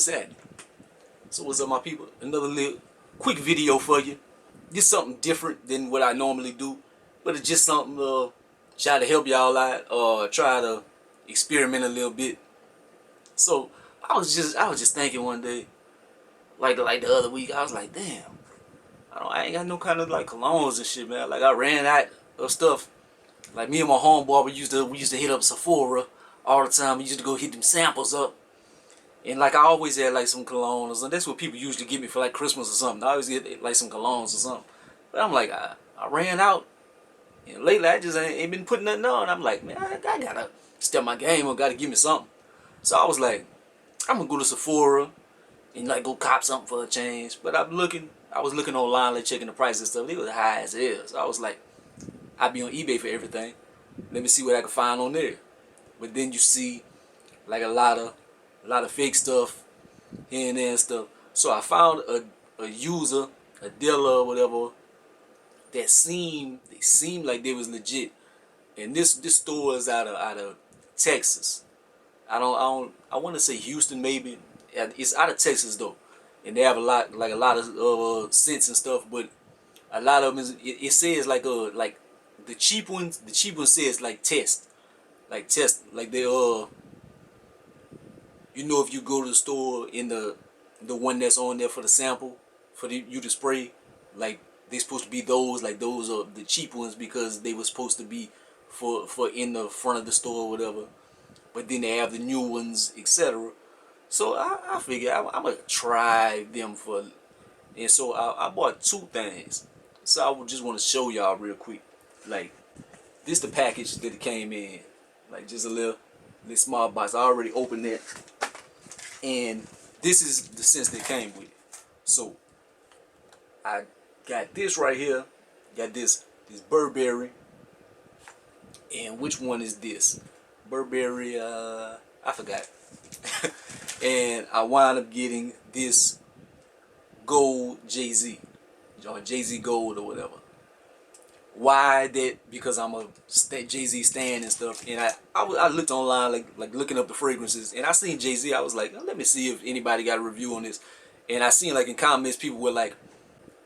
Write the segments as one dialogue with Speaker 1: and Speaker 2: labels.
Speaker 1: What's that? So what's up, my people? Another little quick video for you. Just something different than what I normally do, but it's just something try to help y'all out or try to experiment a little bit. So I was just thinking one day, like the other week, I was like, damn, I ain't got no kind of like colognes and shit, man. Like I ran out of stuff. Like me and my homeboy, we used to hit up Sephora all the time. We used to go hit them samples up. And like I always had like some colognes, and that's what people usually give me for like Christmas or something. I always get like some colognes or something. But I'm like, I ran out, and lately I just ain't been putting nothing on. I'm like, man, I gotta step my game up, gotta give me something. So I was like, I'm gonna go to Sephora and like go cop something for a change. But I was looking online, like checking the price and stuff. They was high as hell. So I was like, I'd be on eBay for everything. Let me see what I can find on there. But then you see like a lot of fake stuff here and there and stuff. So I found a user, a dealer or whatever, that seemed like they was legit. And this store is out of Texas. I want to say Houston maybe. It's out of Texas though, and they have a lot of scents and stuff. But a lot of them it says like the cheap ones. The cheap one says like test, like they if you go to the store in the one that's on there for the sample for you to spray, like they supposed to be those, like those are the cheap ones because they were supposed to be for in the front of the store or whatever. But then they have the new ones, etc. So I figured I'm gonna try them for, and so I bought two things. So I would just want to show y'all real quick, like this the package that it came in, like just a little small box. I already opened it, and this is the scents that came with it. So I got this right here, got this Burberry, and which one is this? Burberry, I forgot. And I wound up getting this gold Jay-Z, or Jay-Z gold or whatever. Why that? Because I'm a Jay-Z stan and stuff, and I looked online like looking up the fragrances, and I seen Jay-Z. I was like, let me see if anybody got a review on this, and I seen like in comments people were like,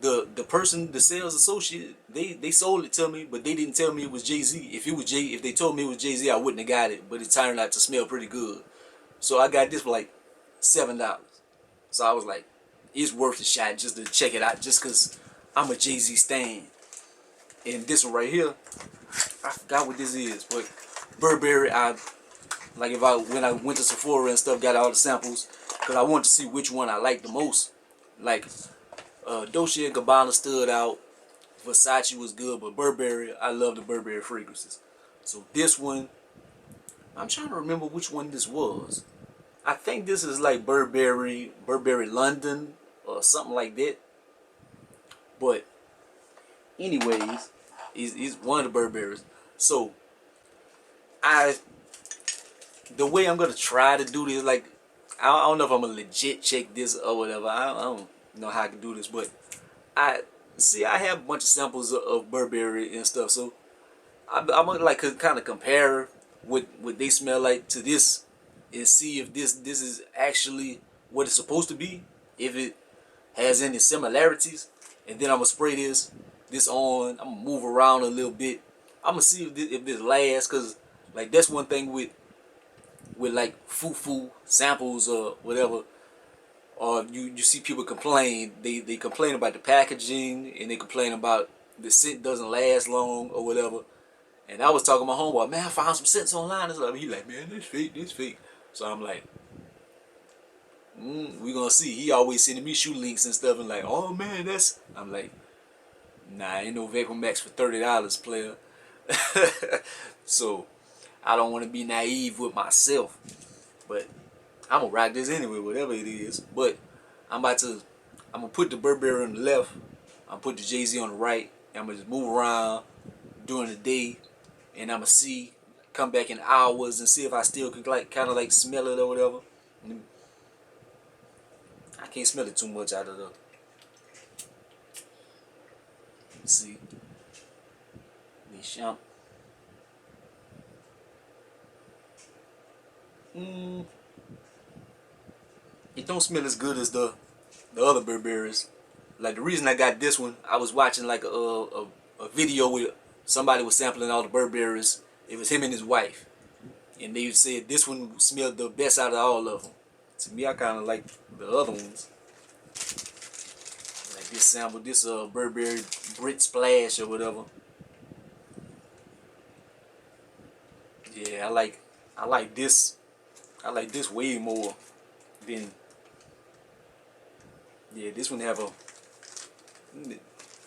Speaker 1: the person, the sales associate, they sold it to me, but they didn't tell me it was Jay-Z. If they told me it was Jay-Z, I wouldn't have got it, but it turned out to smell pretty good. So I got this for like $7. So I was like, it's worth a shot just to check it out, just cause I'm a Jay-Z stan. And this one right here, I forgot what this is, but Burberry, when I went to Sephora and stuff, got all the samples, cause I wanted to see which one I liked the most. Like Dolce & Gabbana stood out, Versace was good, but Burberry, I love the Burberry fragrances. So this one, I'm trying to remember which one this was. I think this is like Burberry London or something like that. But anyways, he's one of the Burberrys. So the way I'm gonna try to do this, like I don't know if I'm gonna legit check this or whatever. I don't know how I can do this, but I have a bunch of samples of Burberry and stuff. So I'm gonna like kind of compare what they smell like to this, and see if this is actually what it's supposed to be, if it has any similarities. And then I'm gonna spray this on. I'm gonna move around a little bit. I'm gonna see if this lasts, cause like that's one thing with like foo samples or whatever. Or you see people complain. They complain about the packaging, and they complain about the scent doesn't last long or whatever. And I was talking to my homeboy, man, I found some scents online and stuff. He like, man, this fake. So I'm like, we gonna see. He always sending me shoe links and stuff, and like, oh man, I'm like, nah, ain't no Vapor Max for $30, player. So I don't want to be naive with myself, but I'm gonna rock this anyway, whatever it is. But I'm gonna put the Burberry on the left, I'm gonna put the Jay-Z on the right, and I'm gonna just move around during the day, and I'm gonna come back in hours and see if I still can like kind of like smell it or whatever. I can't smell it too much out of the. Let's see. Champ. It don't smell as good as the other Burberrys. Like the reason I got this one, I was watching like a video with somebody was sampling all the Burberrys. It was him and his wife, and they said this one smelled the best out of all of them. To me, I kind of like the other ones. Like this sample, this Burberry Brit Splash or whatever. Yeah, I like this. I like this way more than, yeah, this one have a,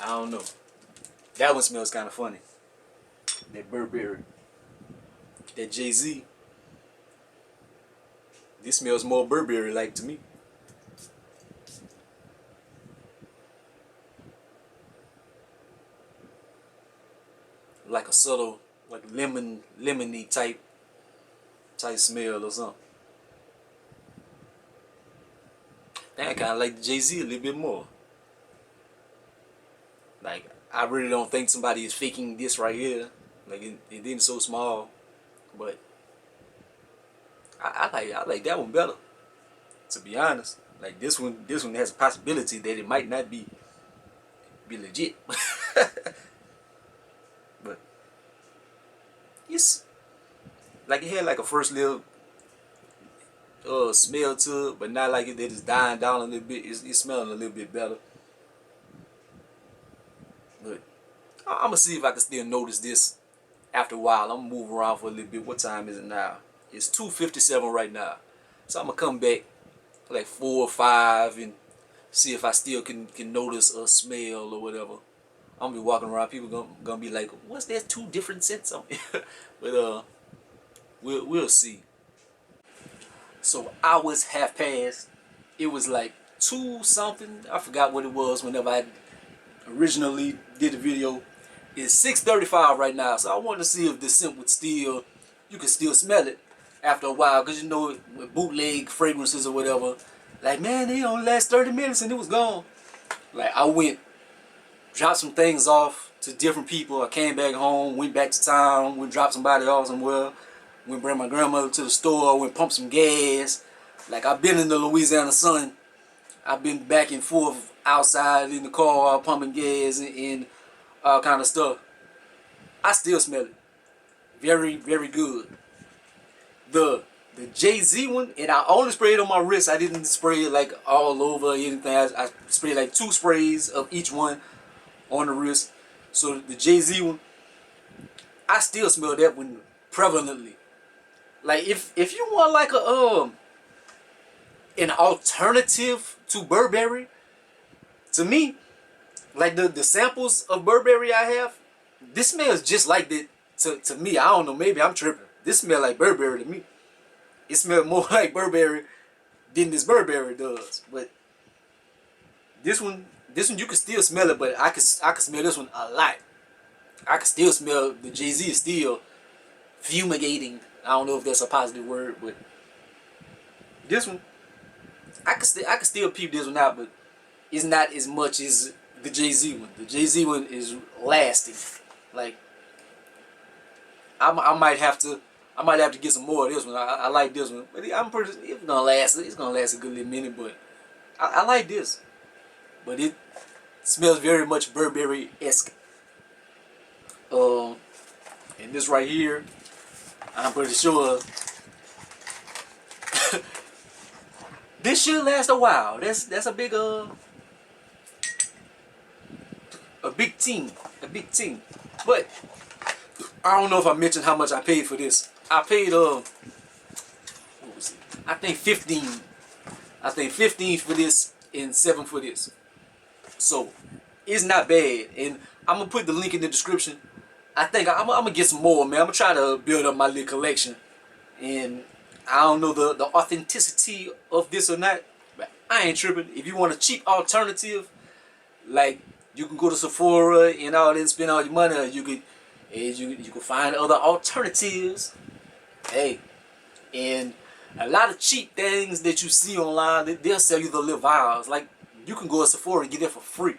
Speaker 1: I don't know. That one smells kind of funny. That Burberry. That Jay-Z. This smells more Burberry like to me. Like a subtle, like lemony type smell or something. And I kind of like Jay-Z a little bit more. Like, I really don't think somebody is faking this right here. Like, it didn't so small. But I like that one better. To be honest. Like, this one has a possibility that it might not be legit. But it's like it had like a first little smell to it, but not like it that is dying down a little bit. It's smelling a little bit better. But I'm gonna see if I can still notice this after a while. I'm gonna move around for a little bit. What time is it now? It's 2:57 right now. So I'm gonna come back like 4 or 5 and see if I still can notice a smell or whatever. I'm gonna be walking around. People gonna be like, "What's that? 2 different scents on?" But we'll see. So hours have passed. It was like 2 something. I forgot what it was whenever I originally did the video. It's 6:35 right now. So I wanted to see if the scent would still, you could still smell it after a while. Because you know, with bootleg fragrances or whatever, like, man, they only last 30 minutes and it was gone. Like, I went, dropped some things off to different people. I came back home, went back to town, went drop somebody off somewhere. Went bring my grandmother to the store, went pump some gas. Like, I've been in the Louisiana sun. I've been back and forth outside in the car, pumping gas and all kind of stuff. I still smell it. Very, very good. The Jay-Z one, and I only sprayed it on my wrist. I didn't spray it like all over or anything. I sprayed like 2 sprays of each one on the wrist. So the Jay-Z one, I still smell that one prevalently. Like, if you want like a an alternative to Burberry, to me, like the samples of Burberry I have, this smells just like that to me. I don't know, maybe I'm tripping. This smells like Burberry to me. It smells more like Burberry than this Burberry does. But this one you can still smell it, but I can smell this one a lot. I can still smell the Jay-Z is still fumigating. I don't know if that's a positive word, but this one, I can still peep this one out, but it's not as much as the Jay-Z one. The Jay-Z one is lasting. Like, I might have to get some more of this one. I like this one, but I'm pretty. It's gonna last a good little minute, but I like this. But it smells very much Burberry-esque. And this right here, I'm pretty sure this should last a while. That's a big big team. But I don't know if I mentioned how much I paid for this. I paid what was it? I think 15. I think 15 for this and 7 for this. So it's not bad. And I'm gonna put the link in the description. I think I'm gonna get some more, man. I'm gonna try to build up my little collection. And I don't know the authenticity of this or not, but I ain't tripping. If you want a cheap alternative, like, you can go to Sephora and all that and spend all your money, or you could find other alternatives. Hey, and a lot of cheap things that you see online, they'll sell you the little vials. Like, you can go to Sephora and get that for free.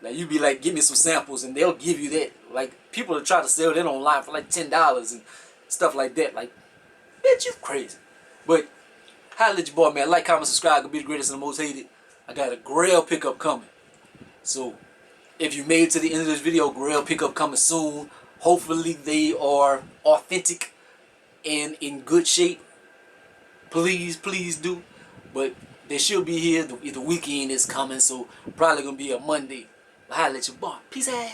Speaker 1: Like, you be like, give me some samples, and they'll give you that. Like, people that try to sell that online for like $10 and stuff like that. Like, bitch, you crazy. But Holla at your boy, man. Like, comment, subscribe. Gonna be the greatest and the most hated. I got a Grail pickup coming. So, if you made it to the end of this video, Grail pickup coming soon. Hopefully, they are authentic and in good shape. Please, please do. But they should be here. The weekend is coming, so probably gonna be a Monday. But holla at your boy. Peace out.